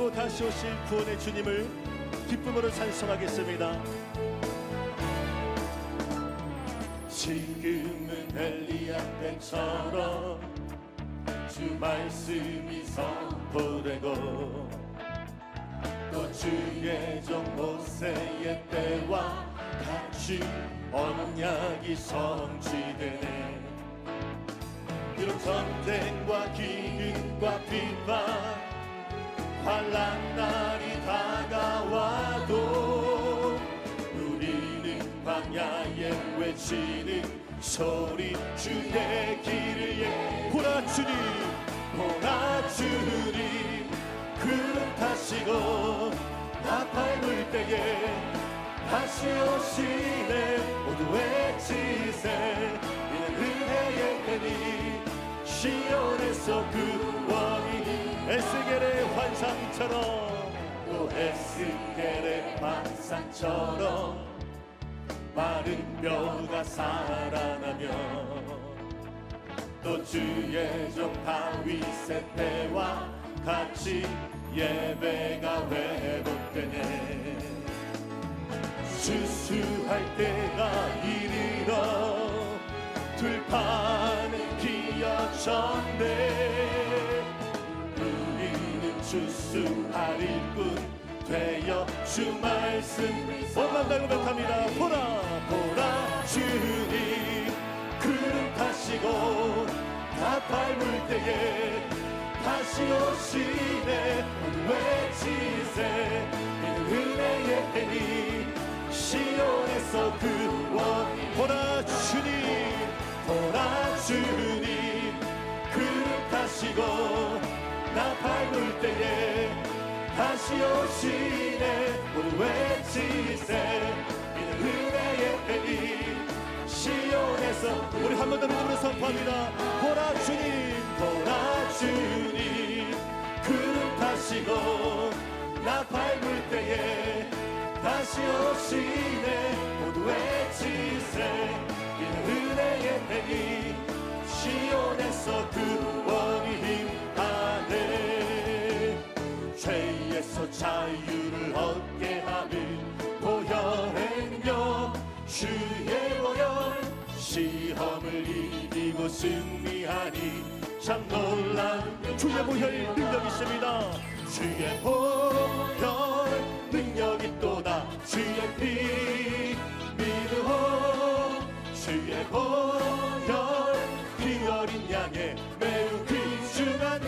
그리고 다시 오실 구원의 주님을 기쁨으로 찬송하겠습니다. 지금은 엘리야 때처럼 주 말씀이 선포되고 또 주의 종 모세의 때와 같이 언약이 성취되네. 비록 전쟁과 기근과 비판 환난 날이 다가와도 우리는 광야에 외치는 소리 주의 길을 보라 주님 보라 주님 구름 타시고 나팔 불 때에 다시 오시네. 모두 외치세 이는 은혜의 때니 시온에서 구원이 에스겔의 환상처럼 또 에스겔의 환상처럼 마른 뼈가 살아나며 또 주의 종 다윗의 때와 같이 예배가 회복되네. 수수할 때가 이르러 들판은 비어졌네. 우리는 추수할 일꾼 되어 주 말씀을 원망당을 못합니다. 보라 보라 주님 구름 타시고 나팔 불 때에 다시 오시네. 모두 외치세 이는 은혜의 때니 시온에서 구원이 보라 주님 보라 주님 구름 타시고 나팔 불 때에 다시 오시네. 모두 외치세 이는 은혜의 때니 시온에서 우리 한 번 더 믿음으로 선포합니다. 보라 주님 보라 주님 구름 타시고 나팔 불 때에 다시 오시네. 모두 외치세 이는 은혜의 때니 시온에서 구원이 임하네. 죄에서 자유를 얻게 하는 보혈행력 주의 보혈 시험을 이기고 승리하니 참 놀라운 주의 보혈 능력이 있습니다. 주의 보혈 능력이 또다 주의 피 믿으오 주의 보혈 피 어린 양의 매우 귀중한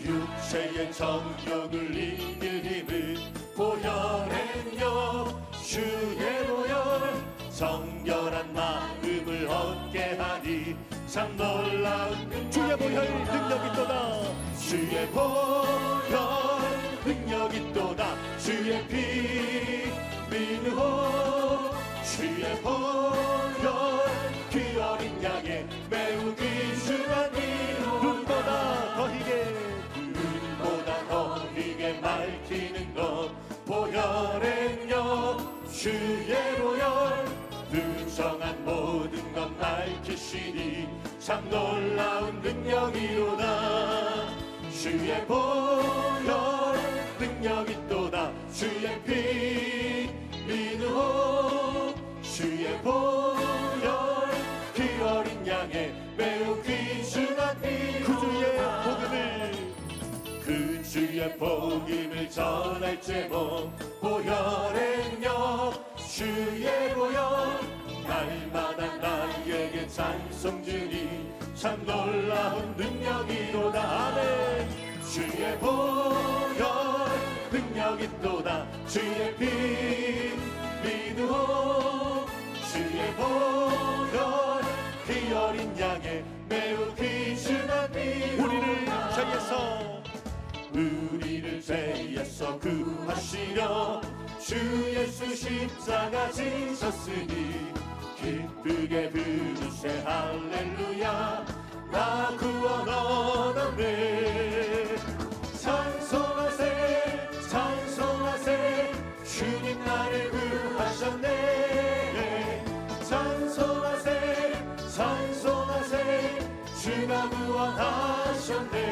육체의 정욕을 이길 힘을 보혈행력 주의 보혈 정결한 마음을 얻게 하니 참 놀라운 주의 보혈 능력이 또다 주의 보혈 능력이 또다 주의 피 믿으오 주의 보혈 피 어린 양의 매우 귀중한 이름 눈보다 더히게 밝히는 것 보혈행력 주의 보혈 부정한 모든 것 밝히시니 참 놀라운 능력이로다 주의 보혈 능력이 또다 주의 피 믿으오 주의 보혈 피 어린 양의 매우 귀중한 그 주의 복음을 전할 제목 보혈행력 주의 보혈 날마다 나에게 찬송 주니 참 놀라운 능력이로다 아멘 주의 보혈 능력이 또다 주의 피 믿으오 주의 보혈 피 어린 양의 매우 귀중한 우리를 죄에서 구하시려 주 예수 십자가 지셨으니 기쁘게 부르세 할렐루야 나 구원 얻었네 찬송하세 찬송하세 주님 나를 구하셨네 찬송하세 찬송하세 주가 구원하셨네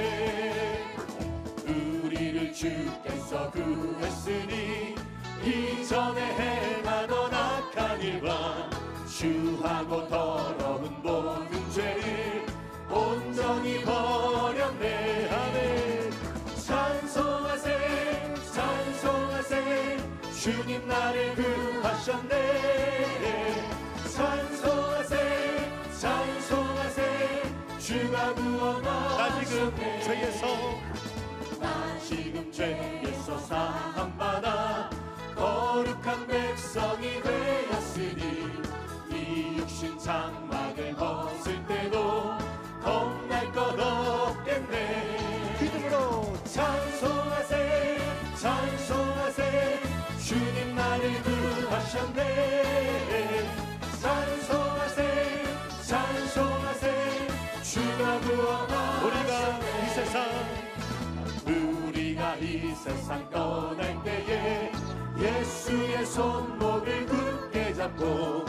주께서 구했으니 이전에 행하던 악한 일과 추하고 더러운 모든 죄를 온전히 버렸네. 아멘. 찬송하세 찬송하세 주님 나를 구하셨네. 찬송하세 찬송하세 주가 구원하셨네. 나 지금 죄에서 나 지금 죄에서 사함받아 거룩한 백성이 되었으니 이 육신 장막을 벗을 때도 겁날 것 없겠네. 믿음으로 찬송하세 찬송하세 주님 나를 구하셨네. 찬송하세 찬송하세 주가 구원하셨네. 우리가 이 세상 떠날 때에 예수의 손목을 굳게 잡고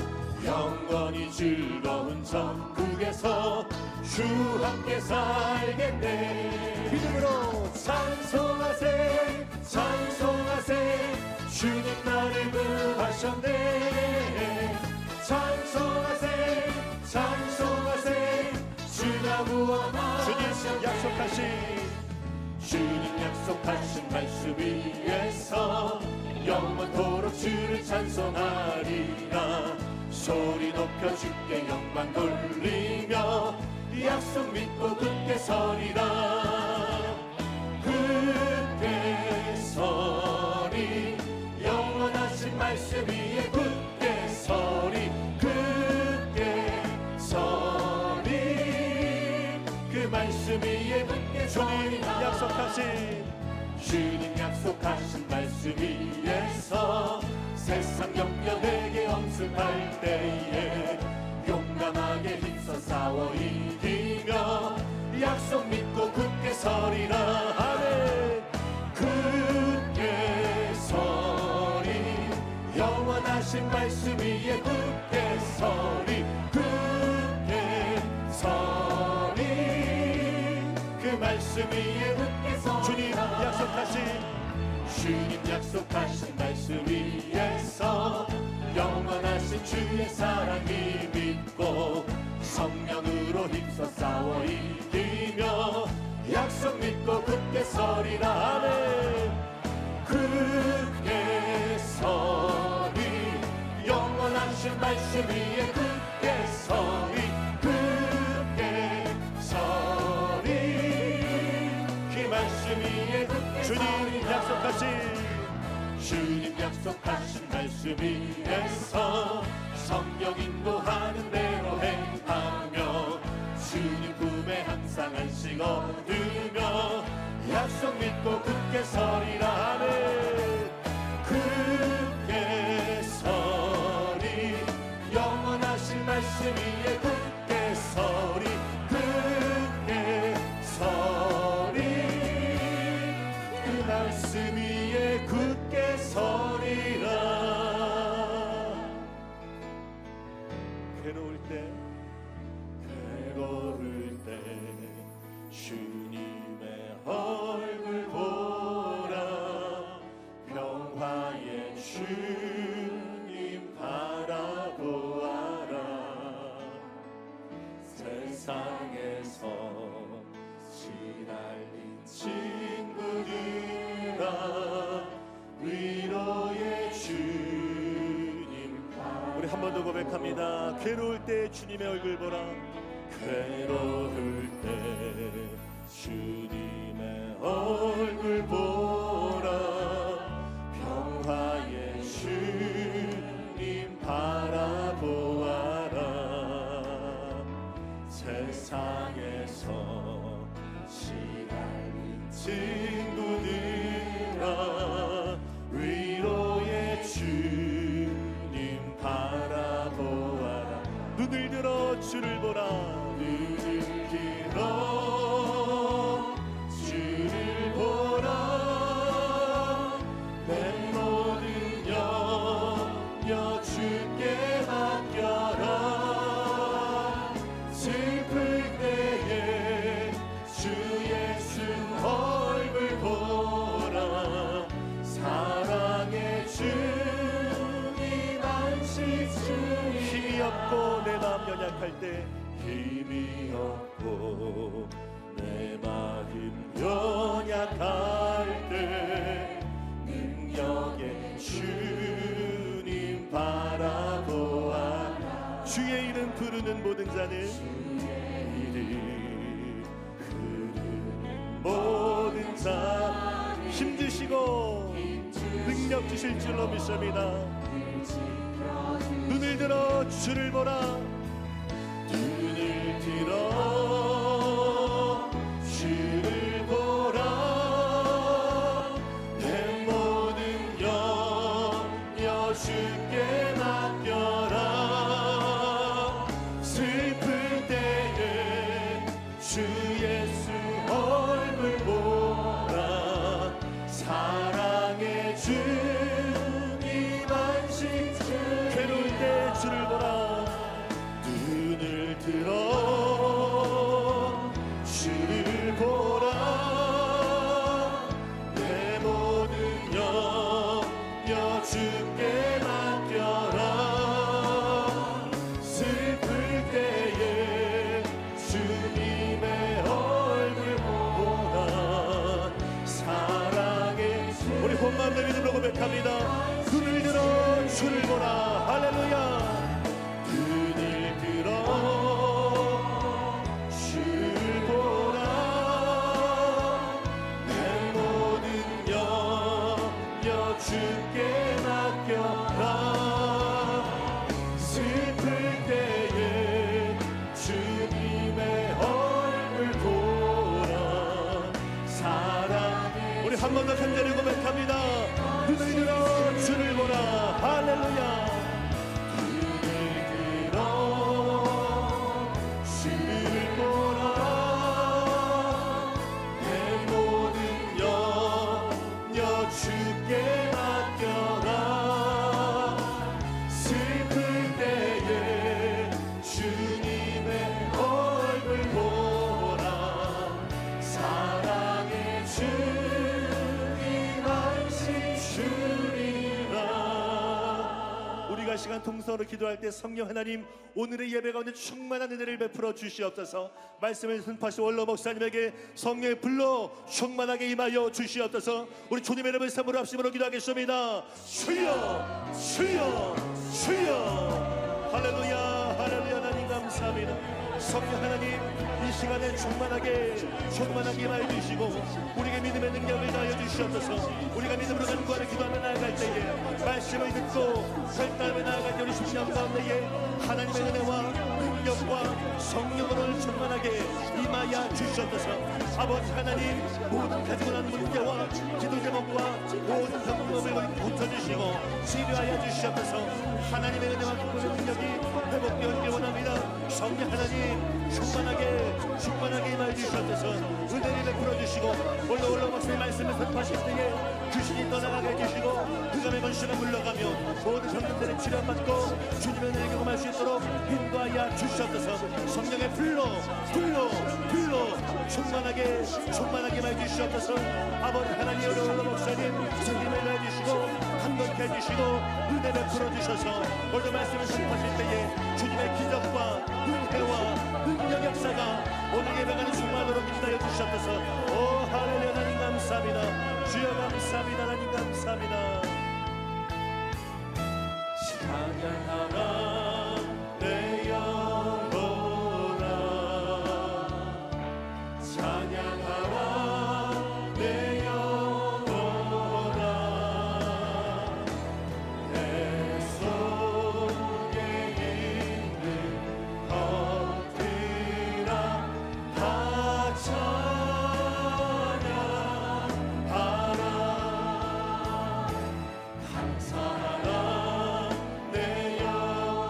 영원히 즐거운 천국에서 주 함께 살겠네. 믿음으로 찬송하세 찬송하세 주님 나를 구하셨네. 찬송하세 찬송하세 주가 구원하셨네. 주님 약속하신 말씀 위에서 영원토록 주를 찬송하리라. 소리 높여 주께 영광 돌리며 약속 믿고 굳게 서리라. 굳게 서리 영원하신 말씀 위에 굳게 서리. 굳게 서리 그 말씀 위에 굳게 서리라. 주님 약속하신 말씀 위에서 세상 역겨되게 엄습할 때에 용감하게 힘써 싸워 이기며 약속 믿고 굳게 서리라. 아멘. 굳게 서리 영원하신 말씀 위에 굳게 서리. 굳게 서리 그 말씀 위에 굳게 서리라. 주님 약속하신 말씀 위에서 영원하신 주의 사랑이 믿고 성령으로 힘써 싸워 이기며 약속 믿고 굳게 서리라. 아멘. 굳게 서리 영원하신 말씀 위에 굳게 서리. 굳게 서리 그 말씀 위에 굳게 주님 약속하신 말씀 위에서 성령 인도하는 대로 행하며 주님 품에 항상 안식 얻으며 약속 믿고 굳게 서리라. 아멘. 굳게 서리 영원하신 말씀 위에 굳게 서리. 굳게 서리 그 말씀 위에 굳게 서리라. 괴로울 때 주님의 얼굴 보라. 평화의 주님 바라보아라. 세상에서 시달린 친구들아 위로의 주님 바라보아라. 우리 한 번 더 고백합니다. 괴로울 때 주님의 얼굴 보라. 괴로울 때 주님의 얼굴 보라. 평화의 주님 바라보아라. 세상에서 시달린 친구들아 위로의 주님 바라보아라. 눈을 들어 주를 보라. 눈을 들어 주를 보라. 내 모든 염려 주께 맡겨라. 슬플 때에 주 예수 얼굴 보라. 힘이 없고 내 마음 연약할 때 힘이 없고 내 마음 연약할 때 능력의 주님 바라보아 주의 이름 부르는 모든 자는 이름 부르는 모든 자 힘주시고 능력 주실 줄로 믿습니다. 눈을 들어 주를 보라. 눈을 들어 주를 보라. 내 모든 염려 주께 맡겨라. 슬플 때에 주 예수 얼굴 보라. 사랑의 주님 안식 괴로울 때 주를 보라. 눈을 들어 주를 보라. 내 모든 염려 주께 맡겨라. 슬플 때에 주님의 얼굴 보라. 사랑의 우리 본마음 내 믿음으로 고백합니다. 눈을 들어 주를 보라. 할렐루야. 눈을 들어 주를 보라. 내 모든 염려 주께 맡겨라. 슬플 때에 주님의 얼굴 보라. 사랑의 우리 한 번 더 간절히 고백합니다. 눈을 들어 주를 보라. 할렐루야. 주를 보라. 내 모든 염려 주께 맡겨라. 슬플 때에 주님의 얼굴 보라. 사랑의 주님 안식 주리라. 우리가 시간 통성으로 기도할 때 성령 하나님 오늘의 예배 가운데 충만한 은혜를 베풀어 주시옵소서. 말씀을 선포하신 원로 목사님에게 성령의 불로 충만하게 임하여 주시옵소서. 우리 주님의 이름을 삼으로 합심으로 기도하겠습니다. 주여 주여 주여. 할렐루야 할렐루야. 하나님 감사합니다. 성령 하나님 이 시간에 충만하게 임하여 주시고 우리에게 믿음의 능력을 다하여 주시옵소서. 우리가 믿음으로 간구하며 기도하며 나아갈 때에 말씀을 듣고 결단하며 나아갈 때 우리 심령 가운데에 하나님의 은혜와 능력과 성령으로 충만하게 임하여 주시옵소서. 아버지 하나님 모든 가지고 난 문제와 기도 제목과 모든 병problem을 고쳐주시고 치료하여 주시옵소서. 하나님의 은혜와 기쁨의 능력이 회복되었길 원합니다. 성령 하나님 충만하게 임하여 주시옵소서. 은혜를 베풀어 주시고 올라 박사의 말씀을 선포하실 때에 귀신이 떠나가게 해주시고 흑암의 권세가 물러가며 모든 병들들의 치료받고 주님의 은혜를 경험할 수 있도록 인도하여 주시옵소서. 성령의 불로 충만하게 임하여 주시옵소서. 아버지 하나님 올라 목사님 주님을 해주시고 한번케 해주시고 은혜 베풀어 주셔서 오늘 말씀을 선포하실 때에 주님의 기적과 은혜와 능력 역사가 오늘 예배가는 충만하도록 인도하여 주시옵소서. 오 할렐루야. 하나님 감사합니다. 주여 감사합니다. 하나님 감사합니다. 찬양하라 내 영혼아. 찬양하라 내 영혼아. 내 속에 있는 것들아 다 찬양하라. 감사하라 내 영혼아.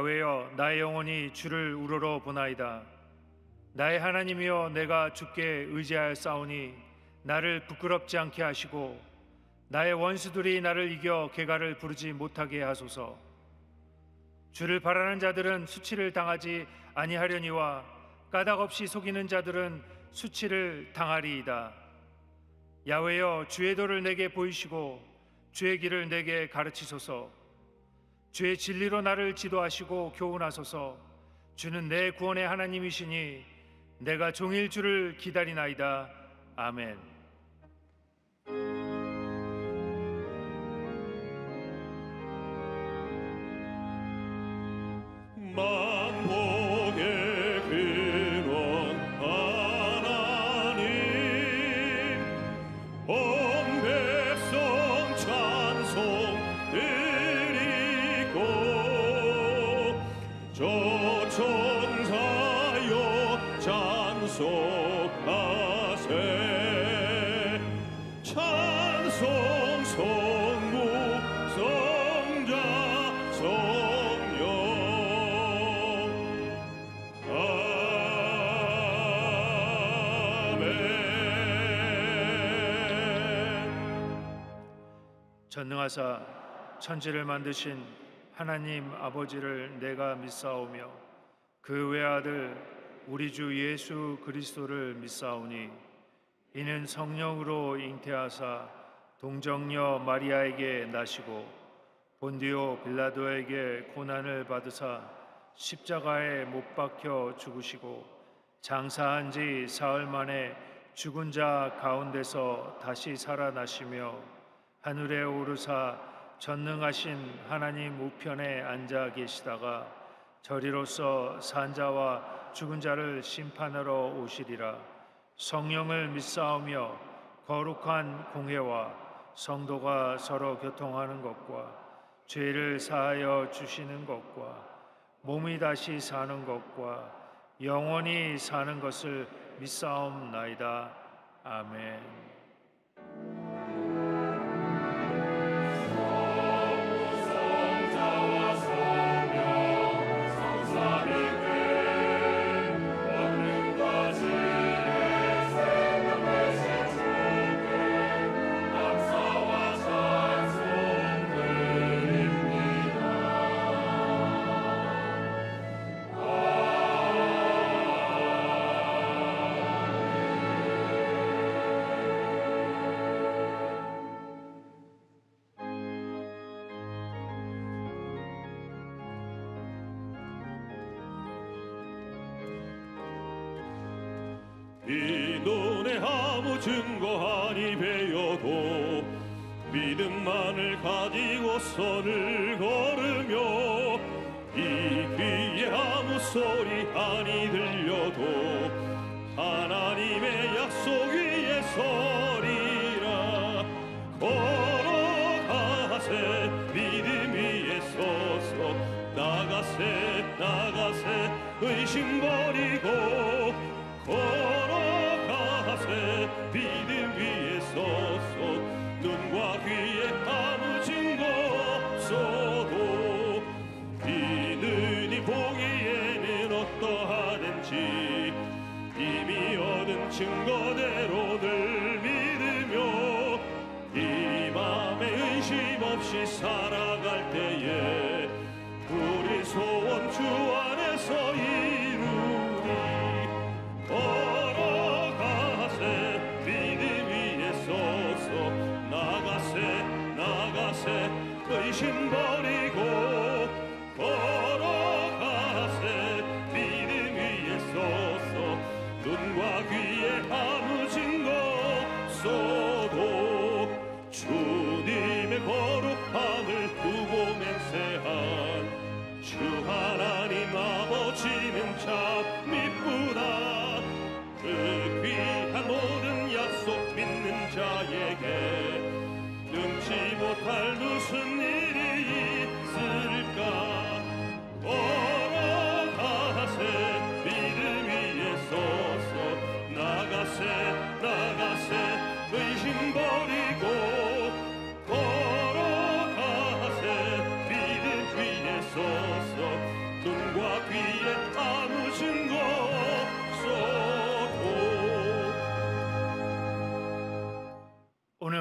야훼여 나의 영혼이 주를 우러러 보나이다. 나의 하나님이여 내가 주께 의지하였사오니 나를 부끄럽지 않게 하시고 나의 원수들이 나를 이겨 개가를 부르지 못하게 하소서. 주를 바라는 자들은 수치를 당하지 아니하려니와 까닭없이 속이는 자들은 수치를 당하리이다. 야훼여 주의 도를 내게 보이시고 주의 길을 내게 가르치소서. 주의 진리로 나를 지도하시고 교훈하소서. 주는 내 구원의 하나님이시니 내가 종일 주를 기다리나이다. 아멘. 만복의 근원 하나님, 온 백성 찬송 드리고 저 천사여 찬송하세. 찬송 성부 성자 성령 전능하사 천지를 만드신 하나님 아버지를 내가 믿사오며 그 외아들 우리 주 예수 그리스도를 믿사오니 이는 성령으로 잉태하사 동정녀 마리아에게 나시고 본디오 빌라도에게 고난을 받으사 십자가에 못 박혀 죽으시고 장사한 지 사흘 만에 죽은 자 가운데서 다시 살아나시며 하늘에 오르사 전능하신 하나님 우편에 앉아 계시다가 저리로서 산자와 죽은 자를 심판하러 오시리라. 성령을 믿사오며 거룩한 공회와 성도가 서로 교통하는 것과 죄를 사하여 주시는 것과 몸이 다시 사는 것과 영원히 사는 것을 믿사옵나이다. 아멘. 이 눈에 아무 증거 아니 배여도 믿음만을 가지고 선을 걸으며 이 귀에 아무 소리 아니 들려도 하나님의 약속 위에 서리라. 걸어가세 믿음 위에 서서 나가세 나가세 의심 버리고 걸어가세 믿음 위에 서서 눈과 귀에 아무 증거 없어도 이 눈이 보기에는 어떠하든지 이미 얻은 증거대로 늘 믿으며 이 맘에 의심 없이 살아갈 때에 우리 소원 주 안에서 이루리. 걸어가세 믿음 위에 서서 나가세 나가세 의심 버리고 걸어가세 믿음 위에 서서 눈과 귀에 아무 증거 없어도 주님의 거룩함을 두고 맹세한 주 하나님 아버지는 참 미쁘다. 그 귀한 모든 약속 믿는 자에게 능치 못할 무슨 일이 있을까. 걸어가세 믿음 위에 서서 나가세 나가세 의심 버리고 걸어가세 믿음 위에 서서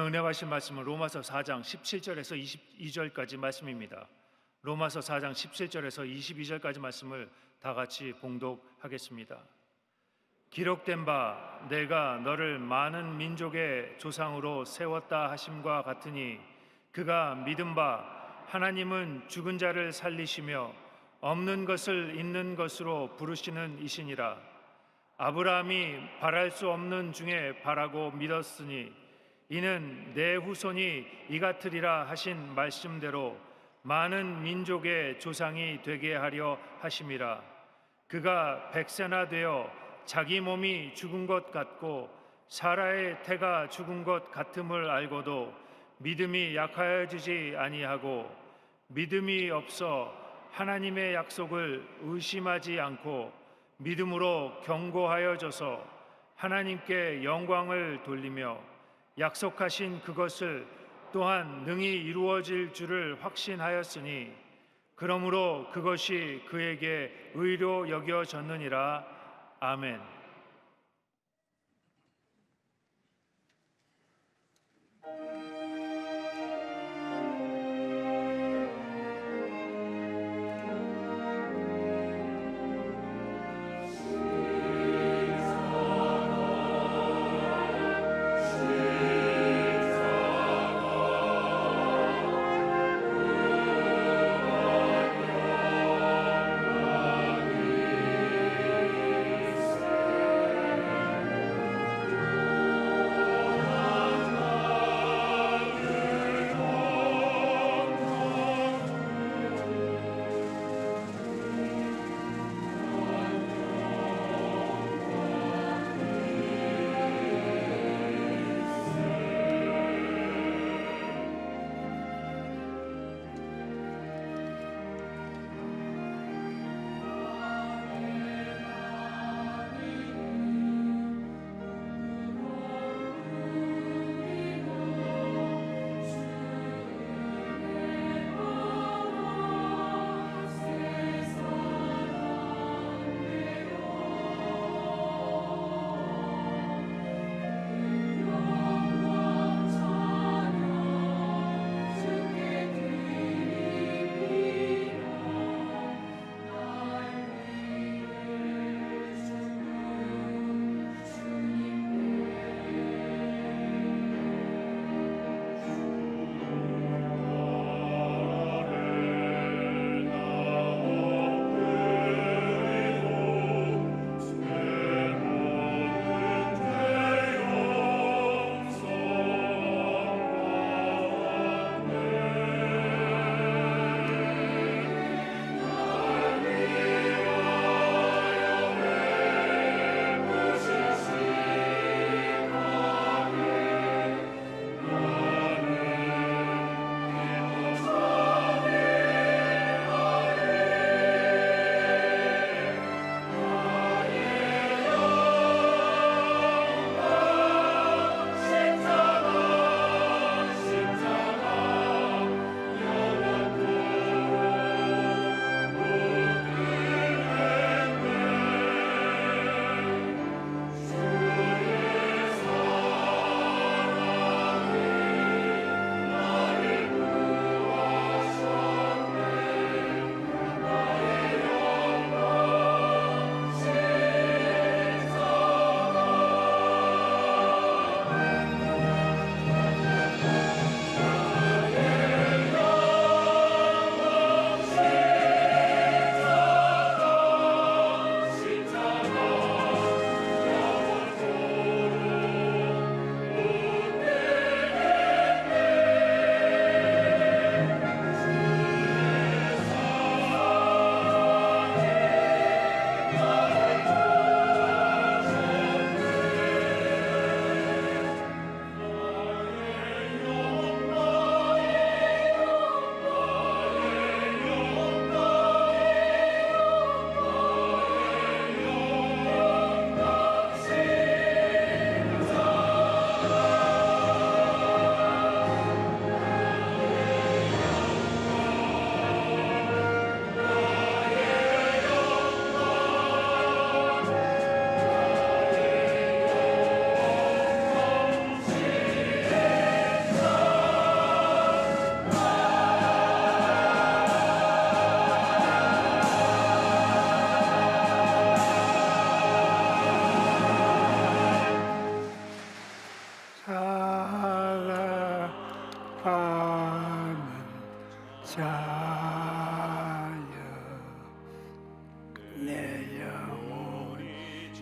오늘 은혜 받으실 말씀은 로마서 4장 17절에서 22절까지 말씀입니다. 로마서 4장 17절에서 22절까지 말씀을 다 같이 봉독하겠습니다. 기록된 바 내가 너를 많은 민족의 조상으로 세웠다 하심과 같으니 그가 믿은 바 하나님은 죽은 자를 살리시며 없는 것을 있는 것으로 부르시는 이시니라. 아브라함이 바랄 수 없는 중에 바라고 믿었으니 이는 내 후손이 이같으리라 하신 말씀대로 많은 민족의 조상이 되게 하려 하심이라. 그가 백세나 되어 자기 몸이 죽은 것 같고 사라의 태가 죽은 것 같음을 알고도 믿음이 약하여지지 아니하고 믿음이 없어 하나님의 약속을 의심하지 않고 믿음으로 견고하여져서 하나님께 영광을 돌리며 약속하신 그것을 또한 능히 이루어질 줄을 확신하였으니 그러므로 그것이 그에게 의로 여겨졌느니라. 아멘.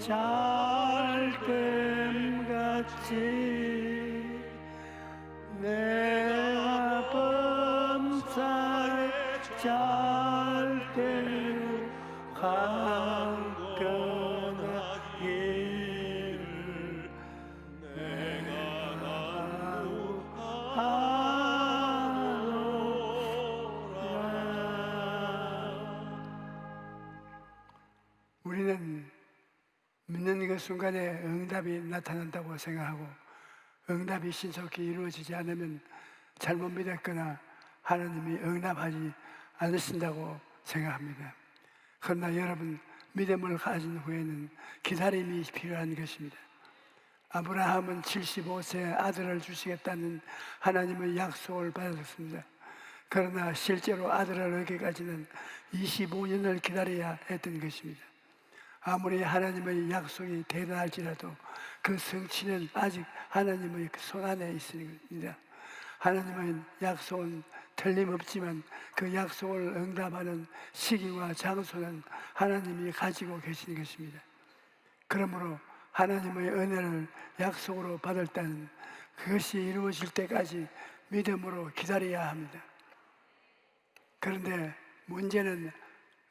잘됨같이 내가 범사에 잘됨 강건하기를 내가 우리는 믿는 그 순간에 응답이 나타난다고 생각하고 응답이 신속히 이루어지지 않으면 잘못 믿었거나 하나님이 응답하지 않으신다고 생각합니다. 그러나 여러분, 믿음을 가진 후에는 기다림이 필요한 것입니다. 아브라함은 75세에 아들을 주시겠다는 하나님의 약속을 받았습니다. 그러나 실제로 아들을 얻기까지는 25년을 기다려야 했던 것입니다. 아무리 하나님의 약속이 대단할지라도 그 성취는 아직 하나님의 손 안에 있습니다. 하나님의 약속은 틀림없지만 그 약속을 응답하는 시기와 장소는 하나님이 가지고 계신 것입니다. 그러므로 하나님의 은혜를 약속으로 받을 때는 그것이 이루어질 때까지 믿음으로 기다려야 합니다. 그런데 문제는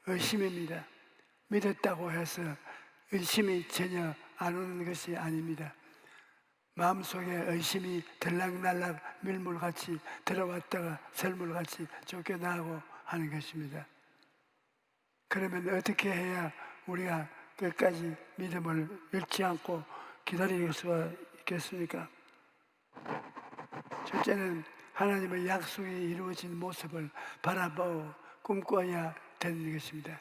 의심입니다. 믿었다고 해서 의심이 전혀 안 오는 것이 아닙니다. 마음속에 의심이 들락날락 밀물같이 들어왔다가 썰물같이 쫓겨나고 하는 것입니다. 그러면 어떻게 해야 우리가 끝까지 믿음을 잃지 않고 기다릴 수가 있겠습니까? 첫째는 하나님의 약속이 이루어진 모습을 바라보고 꿈꿔야 되는 것입니다.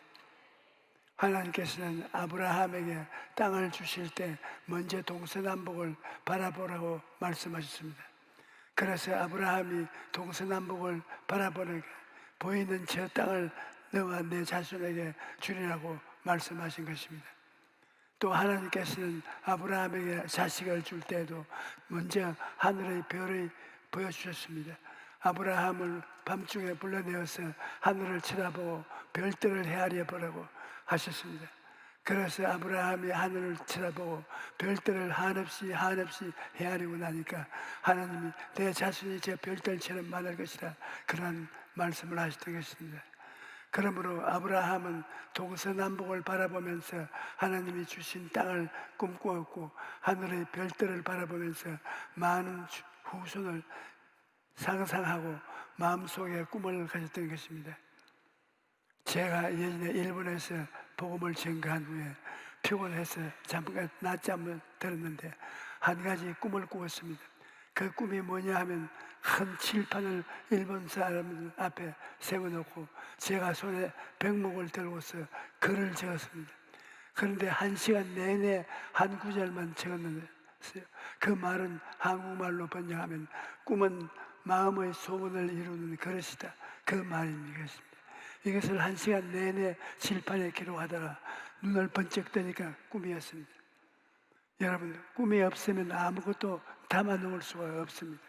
하나님께서는 아브라함에게 땅을 주실 때 먼저 동서남북을 바라보라고 말씀하셨습니다. 그래서 아브라함이 동서남북을 바라보니까 보이는 저 땅을 너와 내 자손에게 주리라고 말씀하신 것입니다. 또 하나님께서는 아브라함에게 자식을 줄 때에도 먼저 하늘의 별을 보여주셨습니다. 아브라함을 밤중에 불러내어서 하늘을 쳐다보고 별들을 헤아려 보라고 하셨습니다. 그래서 아브라함이 하늘을 쳐다보고 별들을 한없이 헤아리고 나니까 하나님이 내 자손이 저 별들처럼 많을 것이라 그런 말씀을 하셨던 것입니다. 그러므로 아브라함은 동서남북을 바라보면서 하나님이 주신 땅을 꿈꾸었고 하늘의 별들을 바라보면서 많은 후손을 상상하고 마음속에 꿈을 가졌던 것입니다. 제가 예전에 일본에서 복음을 전가한 후에 피곤해서 잠깐 낮잠을 들었는데 한 가지 꿈을 꾸었습니다. 그 꿈이 뭐냐 하면 큰 칠판을 일본 사람들 앞에 세워놓고 제가 손에 백목을 들고서 글을 적었습니다. 그런데 1시간 내내 한 구절만 적었는데 그 말은 한국말로 번역하면 꿈은 마음의 소원을 이루는 그릇이다, 그 말입니다. 이것을 1시간 내내 칠판에 기록하다가 눈을 번쩍 뜨니까 꿈이었습니다. 여러분, 꿈이 없으면 아무것도 담아놓을 수가 없습니다.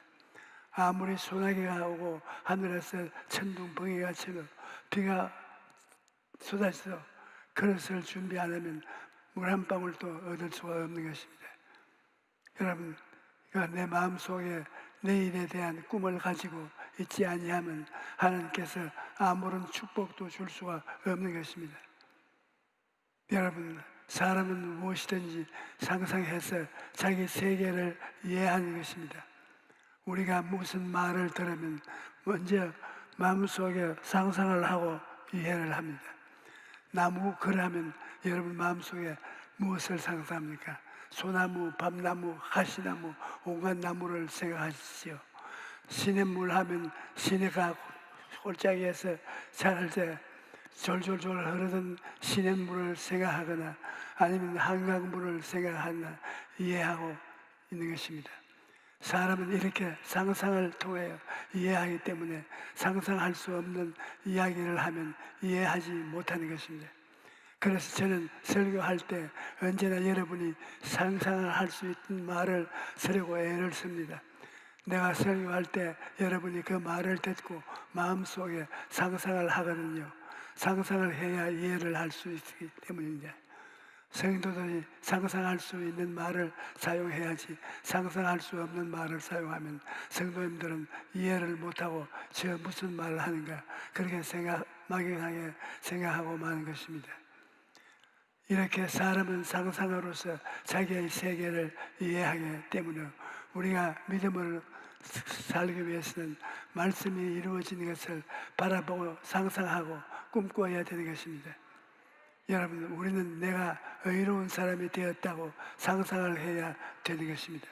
아무리 소나기가 오고 하늘에서 천둥번개가 치며 비가 쏟아져 그릇을 준비 안 하면 물 한 방울도 얻을 수가 없는 것입니다. 여러분, 내 마음속에 내일에 대한 꿈을 가지고 있지 아니하면 하나님께서 아무런 축복도 줄 수가 없는 것입니다. 여러분, 사람은 무엇이든지 상상해서 자기 세계를 이해하는 것입니다. 우리가 무슨 말을 들으면 먼저 마음속에 상상을 하고 이해를 합니다. 나무 그라면 여러분 마음속에 무엇을 상상합니까? 소나무, 밤나무, 가시나무, 온갖 나무를 생각하시죠. 시냇물 하면 시내가 골짜기에서 자랄 때 졸졸졸 흐르던 시냇물을 생각하거나 아니면 한강물을 생각하거나 이해하고 있는 것입니다. 사람은 이렇게 상상을 통해 이해하기 때문에 상상할 수 없는 이야기를 하면 이해하지 못하는 것입니다. 그래서 저는 설교할 때 언제나 여러분이 상상을 할 수 있는 말을 쓰려고 애를 씁니다. 내가 설교할 때 여러분이 그 말을 듣고 마음속에 상상을 하거든요. 상상을 해야 이해를 할 수 있기 때문입니다. 성도들이 상상할 수 있는 말을 사용해야지 상상할 수 없는 말을 사용하면 성도님들은 이해를 못하고 저 무슨 말을 하는가 그렇게 막연하게 생각하고 마는 것입니다. 이렇게 사람은 상상으로서 자기의 세계를 이해하기 때문에 우리가 믿음을 살기 위해서는 말씀이 이루어지는 것을 바라보고 상상하고 꿈꿔야 되는 것입니다. 여러분, 우리는 내가 의로운 사람이 되었다고 상상을 해야 되는 것입니다.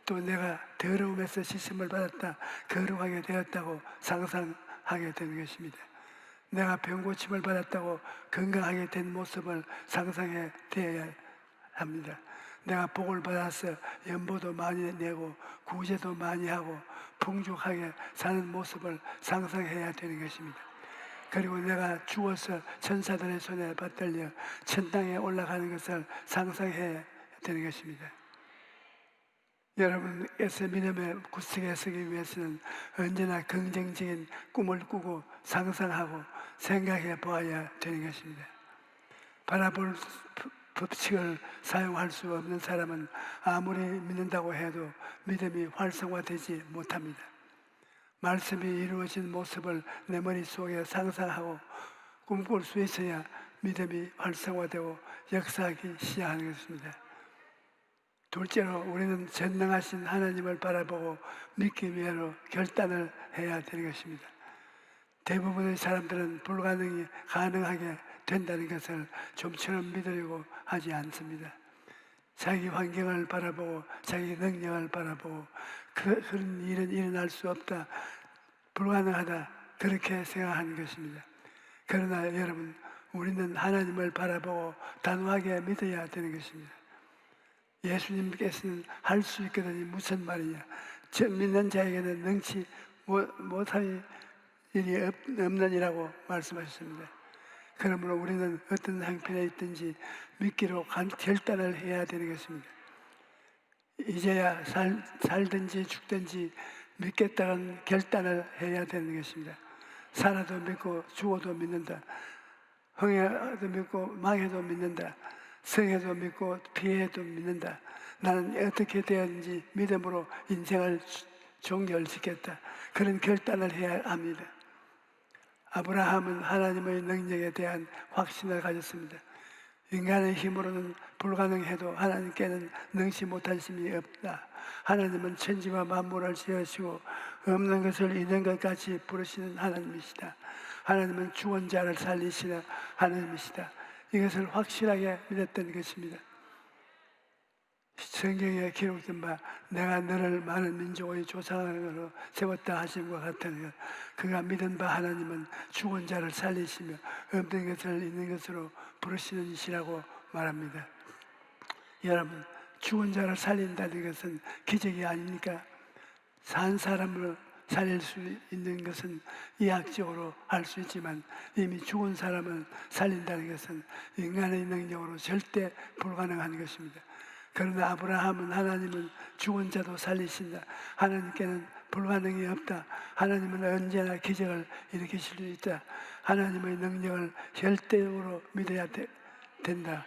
또 내가 더러움에서 씻음을 받았다, 거룩하게 되었다고 상상하게 되는 것입니다. 내가 병고침을 받았다고 건강하게 된 모습을 상상해 되어야 합니다. 내가 복을 받아서 연보도 많이 내고 구제도 많이 하고 풍족하게 사는 모습을 상상해야 되는 것입니다. 그리고 내가 죽어서 천사들의 손에 받들려 천당에 올라가는 것을 상상해야 되는 것입니다. 여러분께서 믿음의 구석에 서기 위해서는 언제나 긍정적인 꿈을 꾸고 상상하고 생각해 보아야 되는 것입니다. 바라볼 법칙을 사용할 수 없는 사람은 아무리 믿는다고 해도 믿음이 활성화되지 못합니다. 말씀이 이루어진 모습을 내 머릿속에 상상하고 꿈꿀 수 있어야 믿음이 활성화되고 역사하기 시작하는 것입니다. 둘째로 우리는 전능하신 하나님을 바라보고 믿기 위하여 결단을 해야 되는 것입니다. 대부분의 사람들은 불가능이 가능하게 된다는 것을 좀처럼 믿으려고 하지 않습니다. 자기 환경을 바라보고 자기 능력을 바라보고 그런 일은 일어날 수 없다, 불가능하다 그렇게 생각하는 것입니다. 그러나 여러분, 우리는 하나님을 바라보고 단호하게 믿어야 되는 것입니다. 예수님께서는 할 수 있거든요. 무슨 말이냐? 믿는 자에게는 능치 못할 일이 없느니라고 말씀하셨습니다. 그러므로 우리는 어떤 형편에 있든지 믿기로 결단을 해야 되는 것입니다. 이제야 살든지 죽든지 믿겠다는 결단을 해야 되는 것입니다. 살아도 믿고 죽어도 믿는다. 흥해도 믿고 망해도 믿는다. 성해도 믿고 피해도 믿는다. 나는 어떻게 되었는지 믿음으로 인생을 종결시켰다. 그런 결단을 해야 합니다. 아브라함은 하나님의 능력에 대한 확신을 가졌습니다. 인간의 힘으로는 불가능해도 하나님께는 능치 못할 힘이 없다. 하나님은 천지와 만물을 지으시고 없는 것을 있는 것 같이 부르시는 하나님이시다. 하나님은 죽은 자를 살리시는 하나님이시다. 이것을 확실하게 믿었던 것입니다. 성경에 기록된 바 내가 너를 많은 민족의 조상으로 세웠다 하심과 같은 것, 그가 믿은 바 하나님은 죽은 자를 살리시며 없는 것을 있는 것으로 부르시는 이시라고 말합니다. 여러분, 죽은 자를 살린다는 것은 기적이 아닙니까? 산 사람을 살릴 수 있는 것은 의학적으로 할 수 있지만 이미 죽은 사람을 살린다는 것은 인간의 능력으로 절대 불가능한 것입니다. 그러나 아브라함은 하나님은 죽은 자도 살리신다. 하나님께는 불가능이 없다. 하나님은 언제나 기적을 일으키실 수 있다. 하나님의 능력을 절대적으로 믿어야 된다.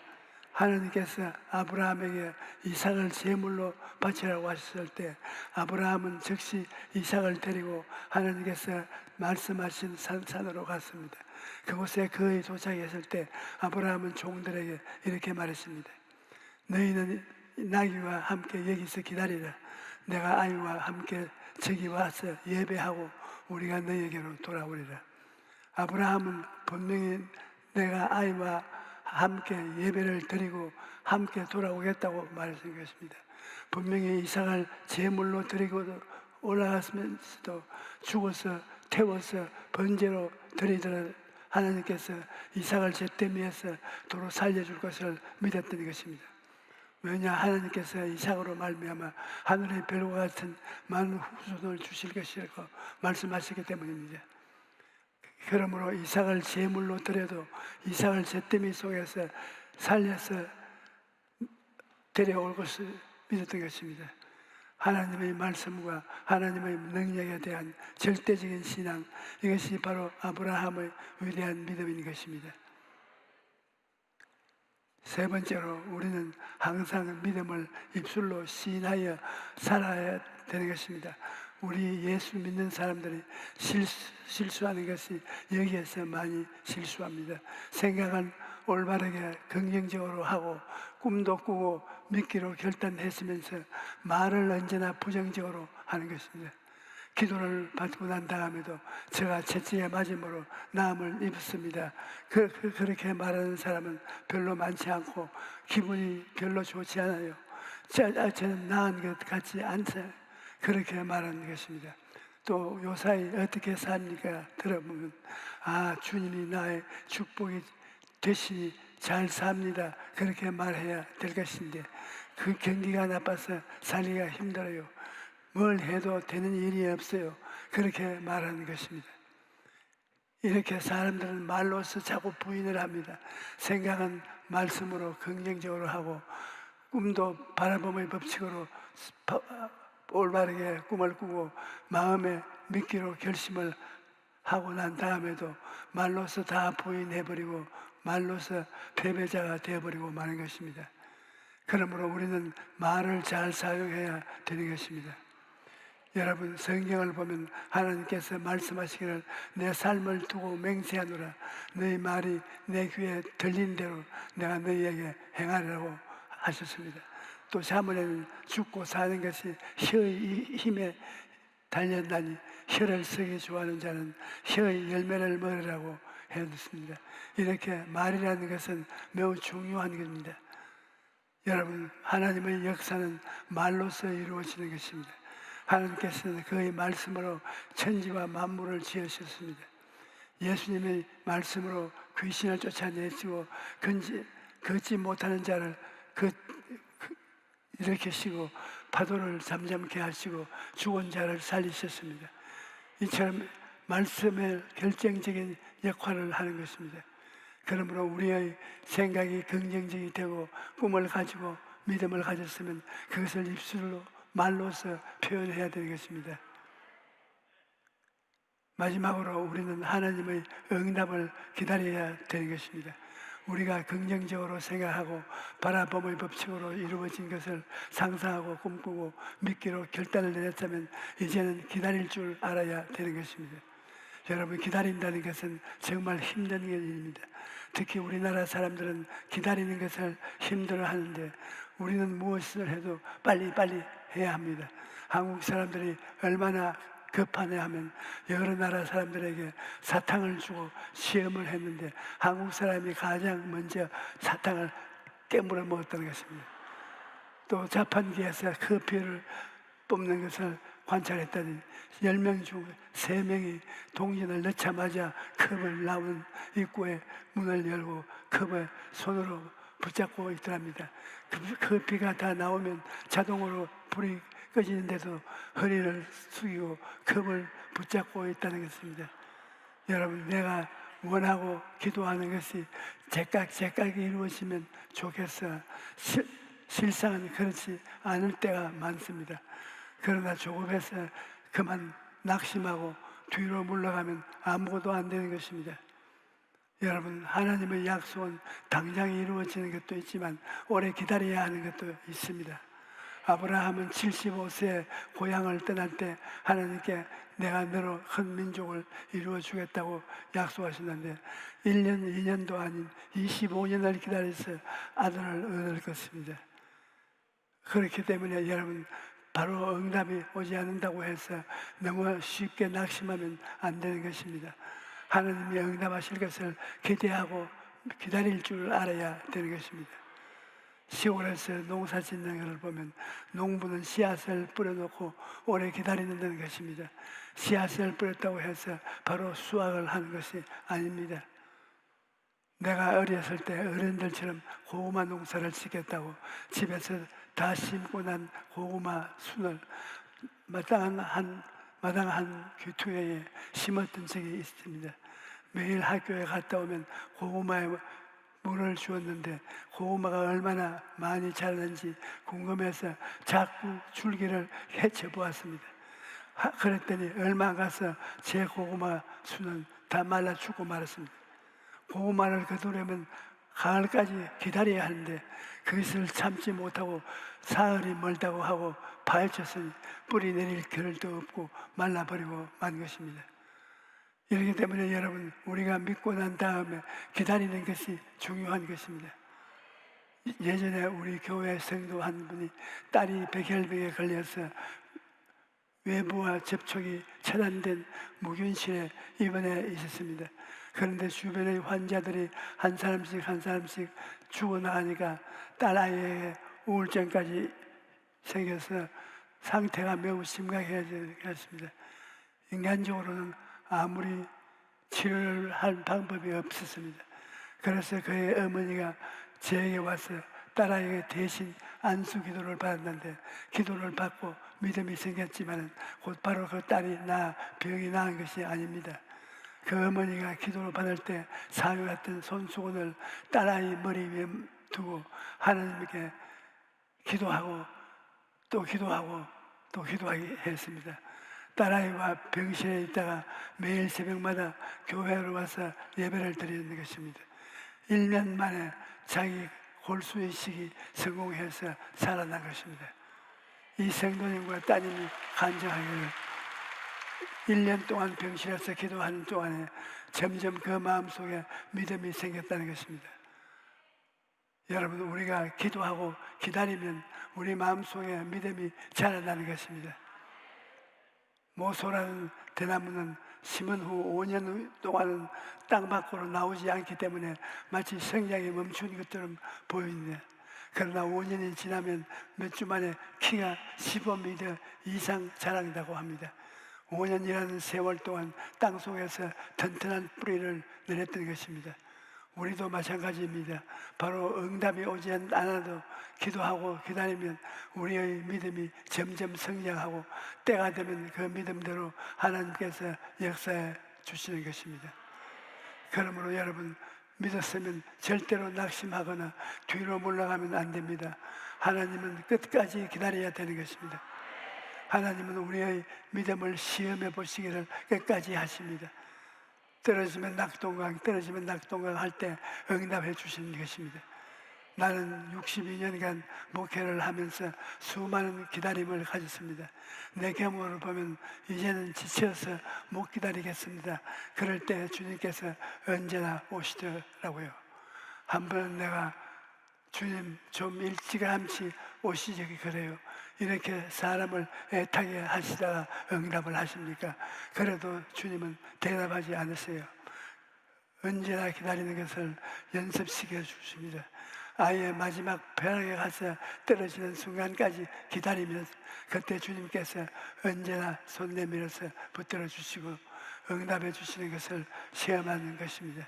하나님께서 아브라함에게 이삭을 제물로 바치라고 하셨을 때 아브라함은 즉시 이삭을 데리고 하나님께서 말씀하신 산으로 갔습니다. 그곳에 거의 도착했을 때 아브라함은 종들에게 이렇게 말했습니다. 너희는 나귀와 함께 여기서 기다리라. 내가 아이와 함께 저기 와서 예배하고 우리가 너희에게로 돌아오리라. 아브라함은 분명히 내가 아이와 함께 예배를 드리고 함께 돌아오겠다고 말했던 것입니다. 분명히 이삭을 제물로 드리고 올라갔으면서도 죽어서 태워서 번제로 드리더라도 하나님께서 이삭을 제때미에서 도로 살려줄 것을 믿었던 것입니다. 왜냐, 하나님께서 이삭으로 말미암아 하늘의 별과 같은 많은 후손을 주실 것이라고 말씀하시기 때문입니다. 그러므로 이삭을 제물로 드려도 이삭을 제때미 속에서 살려서 데려올 것을 믿었던 것입니다. 하나님의 말씀과 하나님의 능력에 대한 절대적인 신앙, 이것이 바로 아브라함의 위대한 믿음인 것입니다. 세 번째로 우리는 항상 믿음을 입술로 시인하여 살아야 되는 것입니다. 우리 예수 믿는 사람들이 실수하는 것이 여기에서 많이 실수합니다. 생각은 올바르게 긍정적으로 하고 꿈도 꾸고 믿기로 결단했으면서 말을 언제나 부정적으로 하는 것입니다. 기도를 받고 난 다음에도 제가 채찍에 맞음으로 나음을 입었습니다. 그렇게 말하는 사람은 별로 많지 않고 기분이 별로 좋지 않아요. 저는 나은 것 같지 않다. 그렇게 말하는 것입니다. 또 요사이 어떻게 삽니까? 들어보면 주님이 나의 축복이 되시니 잘 삽니다. 그렇게 말해야 될 것인데 그 경기가 나빠서 살기가 힘들어요. 뭘 해도 되는 일이 없어요. 그렇게 말하는 것입니다. 이렇게 사람들은 말로서 자꾸 부인을 합니다. 생각은 말씀으로 긍정적으로 하고 꿈도 바라봄의 법칙으로 올바르게 꿈을 꾸고 마음에 믿기로 결심을 하고 난 다음에도 말로서 다 부인해버리고 말로서 패배자가 되어버리고 마는 것입니다. 그러므로 우리는 말을 잘 사용해야 되는 것입니다. 여러분, 성경을 보면 하나님께서 말씀하시기를 내 삶을 두고 맹세하노라. 너희 말이 내 귀에 들린 대로 내가 너희에게 행하리라고 하셨습니다. 또 자문에는 죽고 사는 것이 혀의 힘에 달렸나니 혀를 쓰기 좋아하는 자는 혀의 열매를 먹으라고 해뒀습니다. 이렇게 말이라는 것은 매우 중요한 겁니다. 여러분, 하나님의 역사는 말로서 이루어지는 것입니다. 하나님께서는 그의 말씀으로 천지와 만물을 지으셨습니다. 예수님의 말씀으로 귀신을 쫓아내시고 걷지 못하는 자를 일으키시고 파도를 잠잠케 하시고 죽은 자를 살리셨습니다. 이처럼 말씀의 결정적인 역할을 하는 것입니다. 그러므로 우리의 생각이 긍정적이 되고 꿈을 가지고 믿음을 가졌으면 그것을 입술로 말로서 표현해야 되는 것입니다. 마지막으로 우리는 하나님의 응답을 기다려야 되는 것입니다. 우리가 긍정적으로 생각하고 바라봄의 법칙으로 이루어진 것을 상상하고 꿈꾸고 믿기로 결단을 내렸다면 이제는 기다릴 줄 알아야 되는 것입니다. 여러분, 기다린다는 것은 정말 힘든 일입니다. 특히 우리나라 사람들은 기다리는 것을 힘들어하는데 우리는 무엇을 해도 빨리빨리 해야 합니다. 한국 사람들이 얼마나 급하냐 하면 여러 나라 사람들에게 사탕을 주고 시험을 했는데 한국 사람이 가장 먼저 사탕을 깨물어 먹었다는 것입니다. 또 자판기에서 커피를 뽑는 것을 관찰했더니 10명 중 3명이 동전을 넣자마자 컵을 나오는 입구에 문을 열고 컵을 손으로 붙잡고 있더랍니다. 커피가 다 나오면 자동으로 불이 꺼지는데도 허리를 숙이고 컵을 붙잡고 있다는 것입니다. 여러분, 내가 원하고 기도하는 것이 제깍제깍이 이루어지면 좋겠어. 실상은 그렇지 않을 때가 많습니다. 그러나 조급해서 그만 낙심하고 뒤로 물러가면 아무것도 안 되는 것입니다. 여러분, 하나님의 약속은 당장 이루어지는 것도 있지만 오래 기다려야 하는 것도 있습니다. 아브라함은 75세에 고향을 떠날 때 하나님께 내가 너로 큰 민족을 이루어 주겠다고 약속하셨는데 1년, 2년도 아닌 25년을 기다려서 아들을 얻을 것입니다. 그렇기 때문에 여러분, 바로 응답이 오지 않는다고 해서 너무 쉽게 낙심하면 안 되는 것입니다. 하나님이 응답하실 것을 기대하고 기다릴 줄 알아야 되는 것입니다. 시골에서 농사 짓는 것을 보면 농부는 씨앗을 뿌려놓고 오래 기다리는 것입니다. 씨앗을 뿌렸다고 해서 바로 수확을 하는 것이 아닙니다. 내가 어렸을 때 어른들처럼 고구마 농사를 짓겠다고 집에서 다 심고 난 고구마 순을 마당 한 귀퉁이에 심었던 적이 있습니다. 매일 학교에 갔다 오면 고구마에 물을 주었는데 고구마가 얼마나 많이 자랐는지 궁금해서 자꾸 줄기를 헤쳐보았습니다. 그랬더니 얼마 안 가서 제 고구마 수는 다 말라 죽고 말았습니다. 고구마를 거두려면 가을까지 기다려야 하는데 그것을 참지 못하고 사흘이 멀다고 하고 파헤쳤으니 뿌리 내릴 겨를도 없고 말라버리고 만 것입니다. 이렇기 때문에 여러분, 우리가 믿고 난 다음에 기다리는 것이 중요한 것입니다. 예전에 우리 교회 성도 한 분이 딸이 백혈병에 걸려서 외부와 접촉이 차단된 무균실에 입원해 있었습니다. 그런데 주변의 환자들이 한 사람씩 죽어나가니까 딸아이에게 우울증까지 생겨서 상태가 매우 심각해졌습니다. 인간적으로는 아무리 치료를 할 방법이 없었습니다. 그래서 그의 어머니가 저에게 와서 딸아이에게 대신 안수 기도를 받았는데, 기도를 받고 믿음이 생겼지만 곧바로 그 딸이 병이 나은 것이 아닙니다. 그 어머니가 기도를 받을 때 사용했던 손수건을 딸아이 머리 위에 두고 하나님께 기도하고 또 기도하고 또 기도하게 했습니다. 딸아이와 병실에 있다가 매일 새벽마다 교회로 와서 예배를 드리는 것입니다. 1년 만에 자기 골수 이식이 성공해서 살아난 것입니다. 이 성도님과 따님이 간증하기를 1년 동안 병실에서 기도하는 동안에 점점 그 마음속에 믿음이 생겼다는 것입니다. 여러분, 우리가 기도하고 기다리면 우리 마음속에 믿음이 자라나는 것입니다. 모소라는 대나무는 심은 후 5년 동안은 땅 밖으로 나오지 않기 때문에 마치 성장이 멈춘 것처럼 보입니다. 그러나 5년이 지나면 몇 주 만에 키가 15m 이상 자란다고 합니다. 5년이라는 세월 동안 땅 속에서 튼튼한 뿌리를 내렸던 것입니다. 우리도 마찬가지입니다. 바로 응답이 오지 않아도 기도하고 기다리면 우리의 믿음이 점점 성장하고 때가 되면 그 믿음대로 하나님께서 역사해 주시는 것입니다. 그러므로 여러분, 믿었으면 절대로 낙심하거나 뒤로 물러가면 안 됩니다. 하나님은 끝까지 기다려야 되는 것입니다. 하나님은 우리의 믿음을 시험해 보시기를 끝까지 하십니다. 떨어지면 낙동강 할 때 응답해 주시는 것입니다. 나는 62년간 목회를 하면서 수많은 기다림을 가졌습니다. 내 경험을 보면 이제는 지쳐서 못 기다리겠습니다. 그럴 때 주님께서 언제나 오시더라고요. 한 번은 내가 주님 좀 일찌감치 오시지 그래요. 이렇게 사람을 애타게 하시다가 응답을 하십니까? 그래도 주님은 대답하지 않으세요. 언제나 기다리는 것을 연습시켜 주십니다. 아예 마지막 벼락에 가서 떨어지는 순간까지 기다리면 그때 주님께서 언제나 손 내밀어서 붙들어 주시고 응답해 주시는 것을 시험하는 것입니다.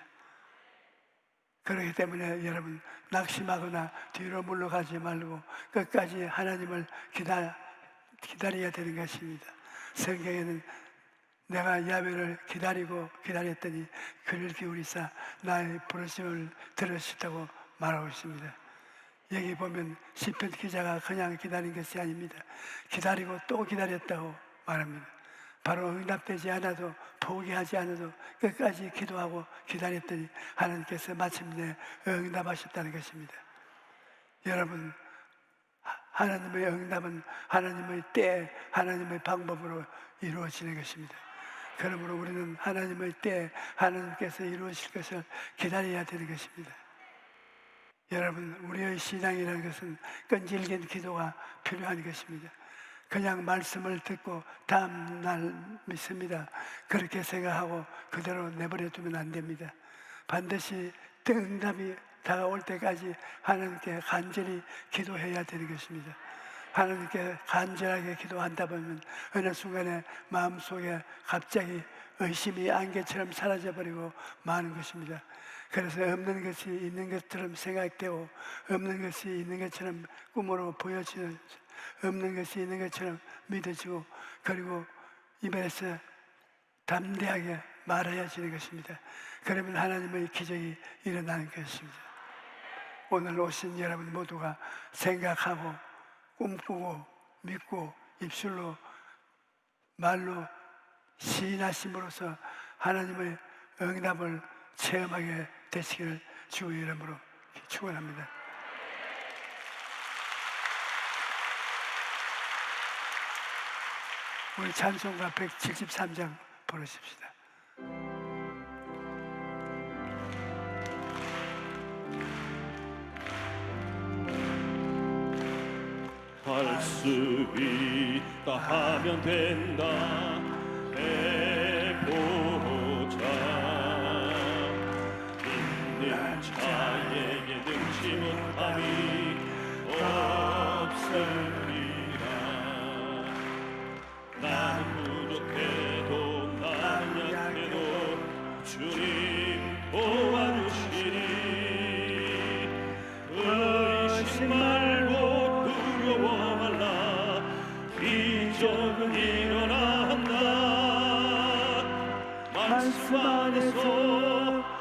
그렇기 때문에 여러분, 낙심하거나 뒤로 물러가지 말고 끝까지 하나님을 기다려야 되는 것입니다. 성경에는 내가 야훼를 기다렸더니 귀를 기울이사 나의 부르심을 들으시다고 말하고 있습니다. 여기 보면 시편 기자가 그냥 기다린 것이 아닙니다. 기다리고 또 기다렸다고 말합니다. 바로 응답되지 않아도 포기하지 않아도 끝까지 기도하고 기다렸더니 하나님께서 마침내 응답하셨다는 것입니다. 여러분, 하나님의 응답은 하나님의 때, 하나님의 방법으로 이루어지는 것입니다. 그러므로 우리는 하나님의 때, 하나님께서 이루어질 것을 기다려야 되는 것입니다. 여러분, 우리의 신앙이라는 것은 끈질긴 기도가 필요한 것입니다. 그냥 말씀을 듣고 다음 날 믿습니다, 그렇게 생각하고 그대로 내버려 두면 안 됩니다. 반드시 응답이 다가올 때까지 하나님께 간절히 기도해야 되는 것입니다. 하나님께 간절하게 기도한다 보면 어느 순간에 마음속에 갑자기 의심이 안개처럼 사라져버리고 마는 것입니다. 그래서 없는 것이 있는 것처럼 생각되고 없는 것이 있는 것처럼 꿈으로 보여지는, 없는 것이 있는 것처럼 믿어지고, 그리고 입에서 담대하게 말해야지는 것입니다. 그러면 하나님의 기적이 일어나는 것입니다. 오늘 오신 여러분 모두가 생각하고 꿈꾸고 믿고 입술로 말로 시인하심으로써 하나님의 응답을 체험하게 되시기를 주의 이름으로 축원합니다. 우리 찬송가 173장 부르십시다. 할 수 있다 하면 된다 해보자 믿는 자에게 능치 못함이 없으리라 나는 부족해도 나는 약해도 주님 도와주시니 의심 말고 두려워 말라 기적은 일어난다 말씀 안에서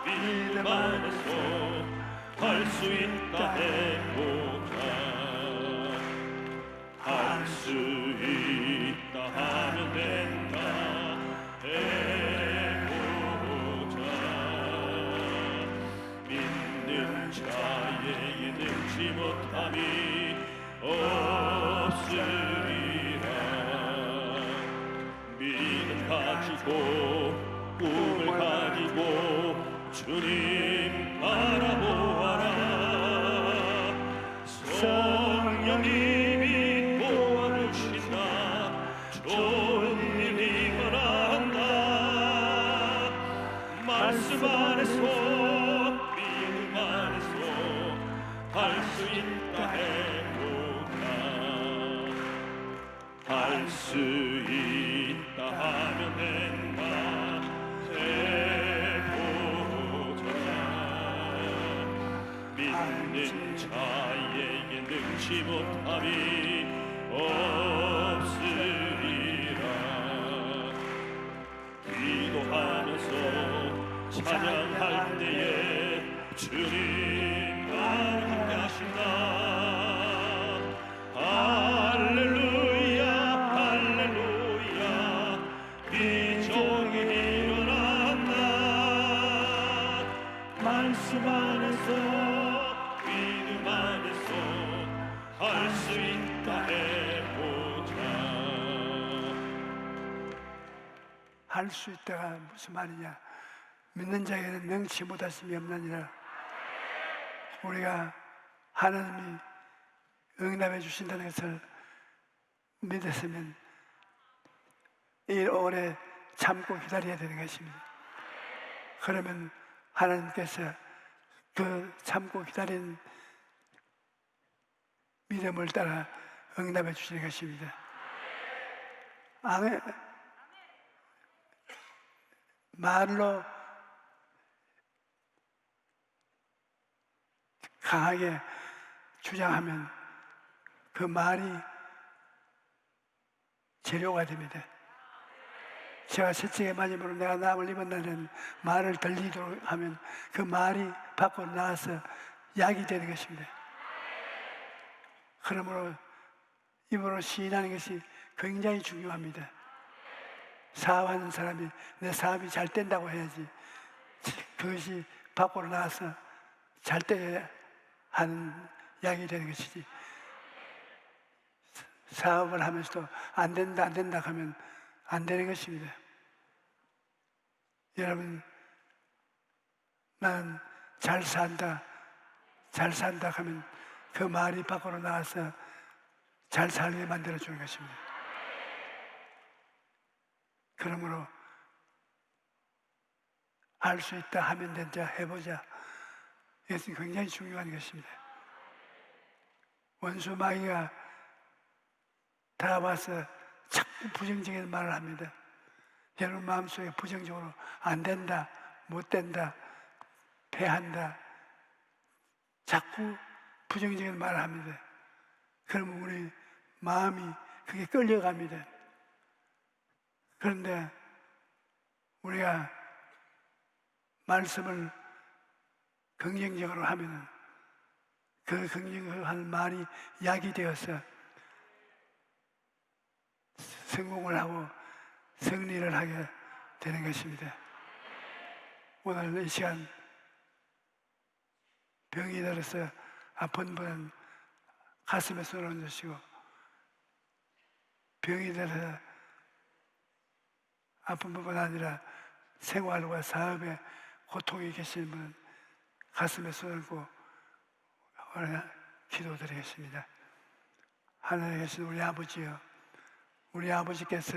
믿음 안에서 할 수 있다 해보자 할 수 있다 하면 된다 해보자 믿는 자에게 능치 못함이 없으리라 믿음 가지고 꿈을 가지고 주님 바라보아라 성령님이 도와주신다 좋은 일 일어난다 말씀 안에서 믿음 안에서 할 수 있다 해보자 할 수 있다 하면 된다 해보자 믿는 자에게 능치 못함이 없으리라 기도하면서 찬양할 때에 주님 나를 함께하신다 할렐루야 할렐루야 기적이 일어난다 말씀 안에서 믿음 안에서 할 수 있다 해보자 할 수 있다가 무슨 말이냐? 믿는 자에게는 능치 못하심이 없느니라. 우리가 하나님이 응답해 주신다는 것을 믿었으면 이 오래 참고 기다려야 되는 것입니다. 그러면 하나님께서 그 참고 기다린 믿음을 따라 응답해 주시는 것입니다. 아멘. 말로 강하게 주장하면 그 말이 재료가 됩니다. 제가 채찍의 맞음으로 내가 남을 입은 날은 말을 들리도록 하면 그 말이 밖으로 나와서 약이 되는 것입니다. 그러므로 입으로 시인하는 것이 굉장히 중요합니다. 사업하는 사람이 내 사업이 잘 된다고 해야지 그것이 밖으로 나와서 잘 때 하는 약이 되는 것이지 사업을 하면서도 안 된다 하면 안 되는 것입니다. 여러분 나는 잘 산다 하면 그 말이 밖으로 나와서 잘 살게 만들어 주는 것입니다. 그러므로 할 수 있다 하면 된다 해보자. 이것은 굉장히 중요한 것입니다. 원수 마귀가 다가와서 자꾸 부정적인 말을 합니다. 여러분 마음속에 부정적으로 안 된다, 못 된다, 패한다 자꾸 부정적인 말을 합니다. 그러면 우리 마음이 그게 끌려갑니다. 그런데 우리가 말씀을 긍정적으로 하면 그 긍정적으로 하는 말이 약이 되어서 성공을 하고 승리를 하게 되는 것입니다. 오늘 이 시간 병이 들어서 아픈 분은 가슴에 손을 얹으시고, 병이 들어서 아픈 분뿐 아니라 생활과 사업에 고통이 계신 분은 가슴에 손을 얹고 오늘 기도드리겠습니다. 하늘에 계신 우리 아버지요, 우리 아버지께서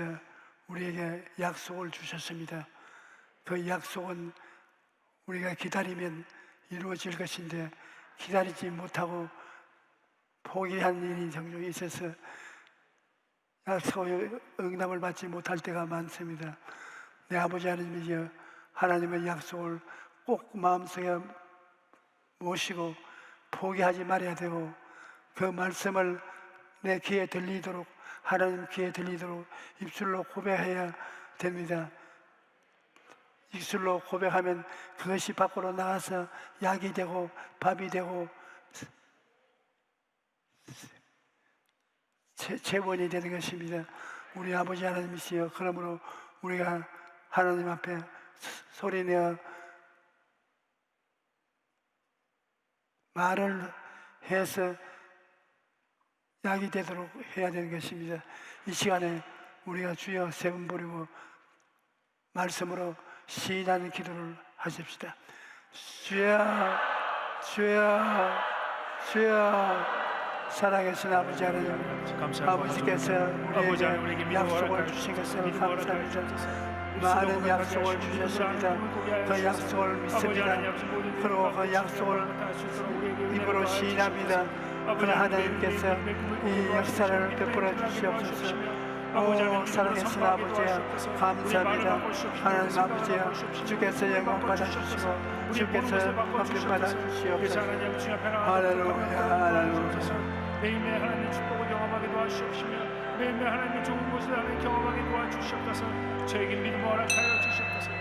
우리에게 약속을 주셨습니다. 그 약속은 우리가 기다리면 이루어질 것인데 기다리지 못하고 포기한 일이 종종 있어서 약속의 응답을 받지 못할 때가 많습니다. 내 아버지 하나님이여, 하나님의 약속을 꼭 마음속에 모시고 포기하지 말아야 되고, 그 말씀을 내 귀에 들리도록, 하나님 귀에 들리도록 입술로 고백해야 됩니다. 입술로 고백하면 그것이 밖으로 나가서 약이 되고 밥이 되고 재원이 되는 것입니다. 우리 아버지 하나님이시여, 그러므로 우리가 하나님 앞에 소리내어 말을 해서 약이 되도록 해야 되는 것입니다. 이 시간에 우리가 주여 세 번 부르고 말씀으로 시인하는 기도를 하십시다. 주여, 주여, 주여. 살아계신 아버지 하나님, 아버지께서 우리에게 약속을 주신 것을 감사합니다. 많은 약속을 주셨습니다. 그 약속을 믿습니다. 그리고 그 약속을 입으로 시인합니다. 그러나 하나님께서 이 역사를 베풀어 주시옵소서. 살아계신 아버지여, 감사합니다. 하나님 아버지여, 주께서 영광 받아주시고 주께서 높임 받아주시옵소서. 할렐루야, 할렐루야. 매일매일 하나님의 축복을 경험하게 도와주시옵시며 매일매일 하나님의 좋은 것을 하나님 경험하게 도와주시옵소서. 저에게 믿음을 허락하여 주시옵소서.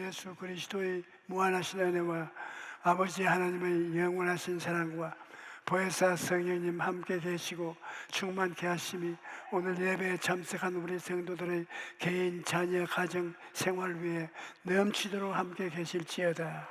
예수 그리스도의 무한하신 은혜와 아버지 하나님의 영원하신 사랑과 보혜사 성령님 함께 계시고 충만케 하심이 오늘 예배에 참석한 우리 성도들의 개인, 자녀, 가정, 생활 위에 넘치도록 함께 계실지어다.